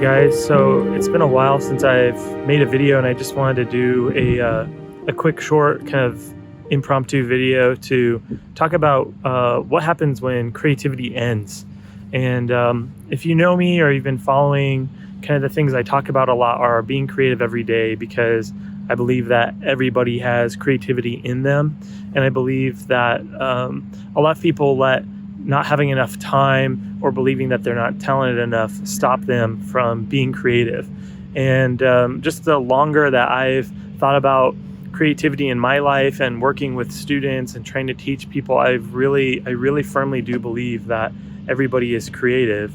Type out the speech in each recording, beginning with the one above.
Guys. So it's been a while since I've made a video, and I just wanted to do a quick, short, kind of impromptu video to talk about what happens when creativity ends. And if you know me or you've been following, kind of the things I talk about a lot are being creative every day, because I believe that everybody has creativity in them, and I believe that a lot of people let not having enough time or believing that they're not talented enough stop them from being creative. And just the longer that I've thought about creativity in my life and working with students and trying to teach people, I really firmly do believe that everybody is creative,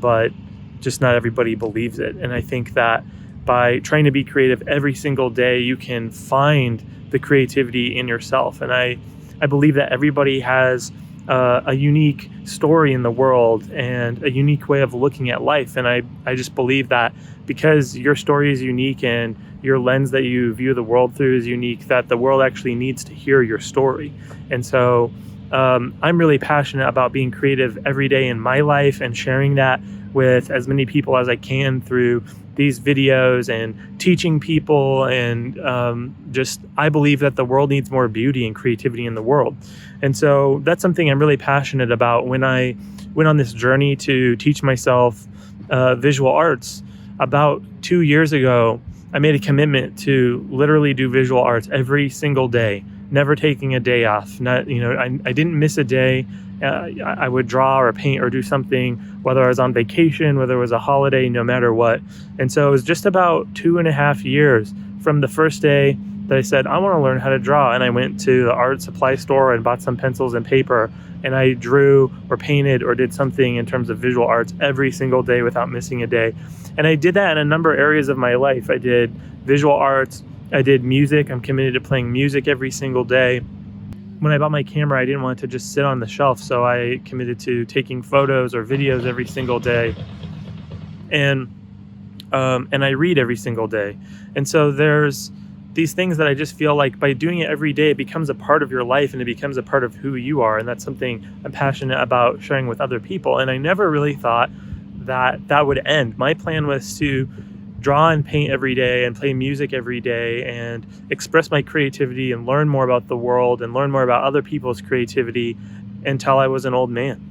but just not everybody believes it. And I think that by trying to be creative every single day, you can find the creativity in yourself. And I believe that everybody has a unique story in the world and a unique way of looking at life. And I just believe that because your story is unique and your lens that you view the world through is unique, that the world actually needs to hear your story. And so I'm really passionate about being creative every day in my life and sharing that with as many people as I can through these videos and teaching people. And I believe that the world needs more beauty and creativity in the world. And so that's something I'm really passionate about. When I went on this journey to teach myself visual arts about 2 years ago, I made a commitment to literally do visual arts every single day, never taking a day off. I didn't miss a day. I would draw or paint or do something, whether I was on vacation, whether it was a holiday, no matter what. And so it was just about 2.5 years from the first day that I said, I want to learn how to draw. And I went to the art supply store and bought some pencils and paper, and I drew or painted or did something in terms of visual arts every single day without missing a day. And I did that in a number of areas of my life. I did visual arts, I did music. I'm committed to playing music every single day. When I bought my camera, I didn't want it to just sit on the shelf, so I committed to taking photos or videos every single day. And I read every single day. And so there's these things that I just feel like by doing it every day, it becomes a part of your life and it becomes a part of who you are. And that's something I'm passionate about sharing with other people. And I never really thought that would end. My plan was to draw and paint every day and play music every day and express my creativity and learn more about the world and learn more about other people's creativity until I was an old man.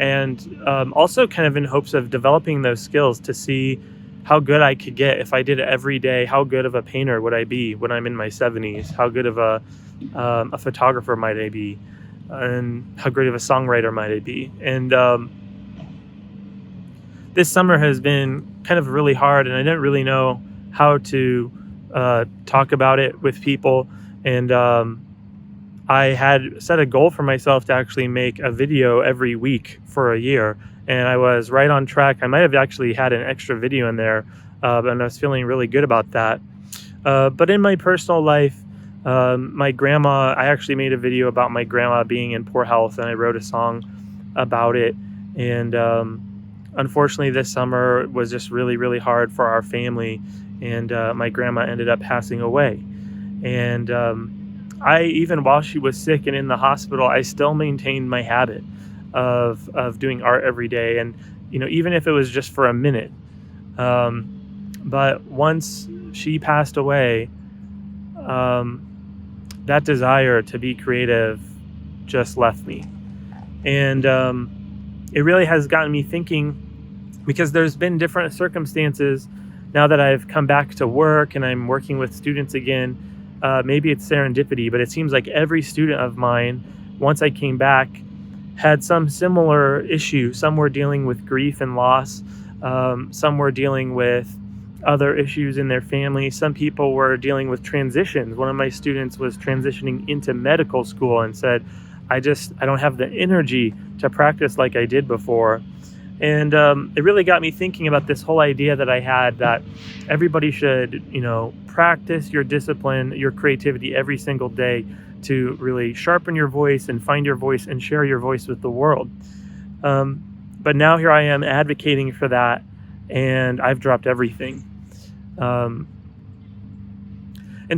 And also kind of in hopes of developing those skills to see how good I could get if I did it every day. How good of a painter would I be when I'm in my 70s? How good of a photographer might I be? And how great of a songwriter might I be? And this summer has been kind of really hard, and I didn't really know how to talk about it with people. And I had set a goal for myself to actually make a video every week for a year, and I was right on track. I might have actually had an extra video in there, and I was feeling really good about that. But in my personal life, my grandma, I actually made a video about my grandma being in poor health, and I wrote a song about it. And unfortunately, this summer was just really, really hard for our family, and my grandma ended up passing away. And even while she was sick and in the hospital, I still maintained my habit of doing art every day, and even if it was just for a minute. But once she passed away, that desire to be creative just left me. And it really has gotten me thinking, because there's been different circumstances now that I've come back to work and I'm working with students again. Maybe it's serendipity, but it seems like every student of mine, once I came back, had some similar issue. Some were dealing with grief and loss. Some were dealing with other issues in their family. Some people were dealing with transitions. One of my students was transitioning into medical school and said, I don't have the energy to practice like I did before. And it really got me thinking about this whole idea that I had, that everybody should, practice your discipline, your creativity every single day to really sharpen your voice and find your voice and share your voice with the world. But now here I am advocating for that, and I've dropped everything. And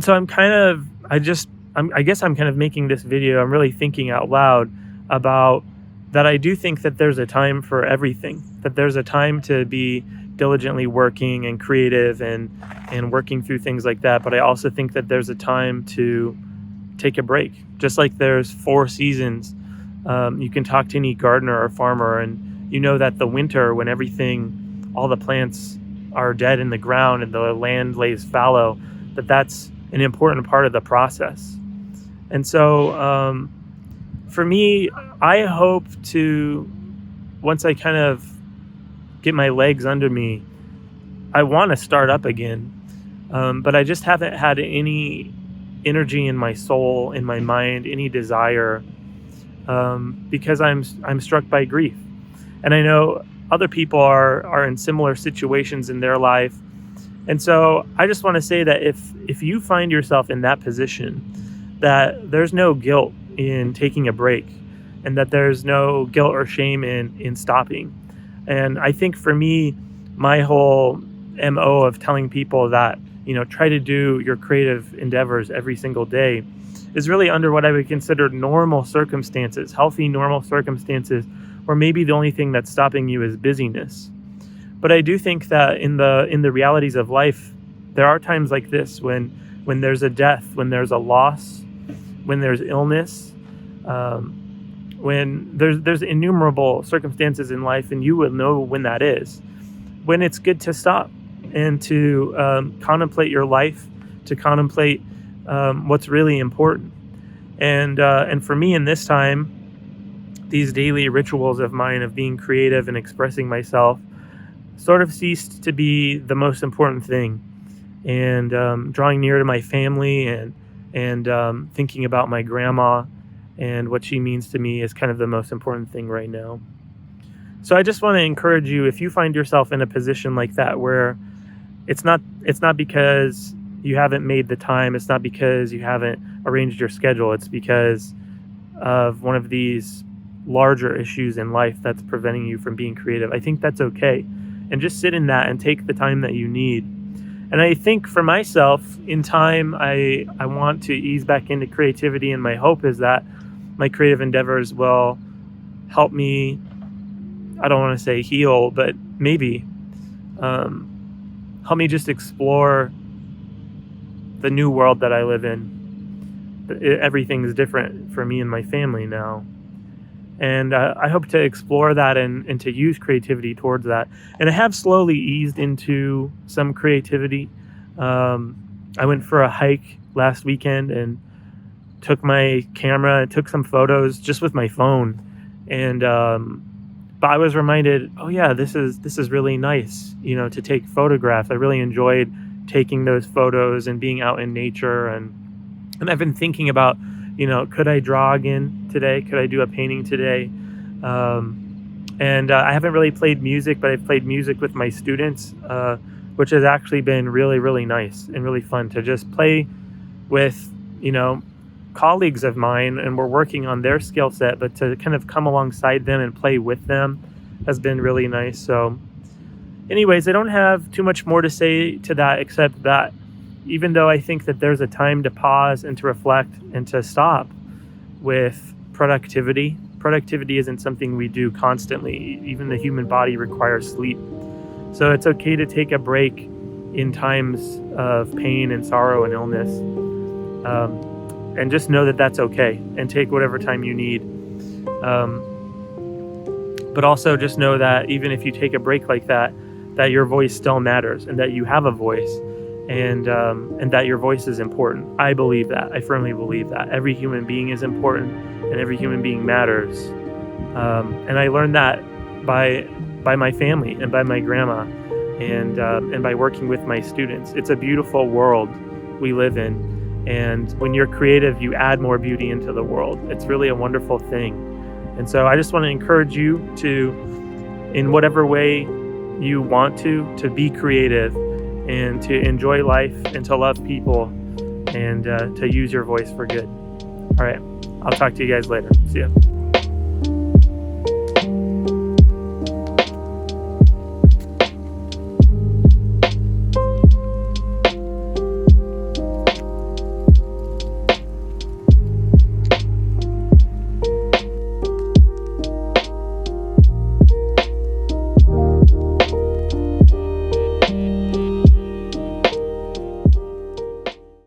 so I guess I'm kind of making this video. I'm really thinking out loud about that. I do think that there's a time for everything, that there's a time to be diligently working and creative and working through things like that. But I also think that there's a time to take a break. Just like there's 4 seasons, you can talk to any gardener or farmer, and you know that the winter, when all the plants are dead in the ground and the land lays fallow, that's an important part of the process. And so for me, I hope to, once I kind of get my legs under me, I want to start up again. But I just haven't had any energy in my soul, in my mind, any desire, because I'm struck by grief. And I know other people are in similar situations in their life. And so I just want to say that if you find yourself in that position, that there's no guilt in taking a break, and that there's no guilt or shame in stopping. And I think for me, my whole MO of telling people that, try to do your creative endeavors every single day is really under what I would consider normal circumstances, healthy, normal circumstances, where maybe the only thing that's stopping you is busyness. But I do think that in the realities of life, there are times like this when there's a death, when there's a loss, when there's illness, when there's innumerable circumstances in life, and you will know when that is, when it's good to stop and to contemplate your life, to contemplate what's really important. And for me in this time, these daily rituals of mine of being creative and expressing myself sort of ceased to be the most important thing. And drawing near to my family and thinking about my grandma and what she means to me is kind of the most important thing right now. So I just want to encourage you, if you find yourself in a position like that, where it's not because you haven't made the time, it's not because you haven't arranged your schedule, it's because of one of these larger issues in life that's preventing you from being creative. I think that's okay. And just sit in that and take the time that you need. And I think for myself, in time, I want to ease back into creativity, and my hope is that my creative endeavors will help me, I don't want to say heal, but maybe help me just explore the new world that I live in. Everything is different for me and my family now. And I hope to explore that and to use creativity towards that. And I have slowly eased into some creativity. I went for a hike last weekend and took my camera and took some photos just with my phone. And but I was reminded, oh yeah, this is really nice, to take photographs. I really enjoyed taking those photos and being out in nature. And I've been thinking about, could I draw again today? Could I do a painting today? And I haven't really played music, but I've played music with my students, which has actually been really, really nice and really fun to just play with, colleagues of mine, and we're working on their skill set, but to kind of come alongside them and play with them has been really nice. So anyways, I don't have too much more to say to that, except that even though I think that there's a time to pause and to reflect and to stop with productivity isn't something we do constantly. Even the human body requires sleep. So it's okay to take a break in times of pain and sorrow and illness. And just know that that's okay, and take whatever time you need. But also just know that even if you take a break like that your voice still matters, and that you have a voice, and that your voice is important. I believe that. I firmly believe that. Every human being is important, and every human being matters. And I learned that by my family and by my grandma, and by working with my students. It's a beautiful world we live in. And when you're creative, you add more beauty into the world. It's really a wonderful thing. And so I just want to encourage you to, in whatever way you want to be creative, and to enjoy life, and to love people, and to use your voice for good. All right. I'll talk to you guys later. See ya.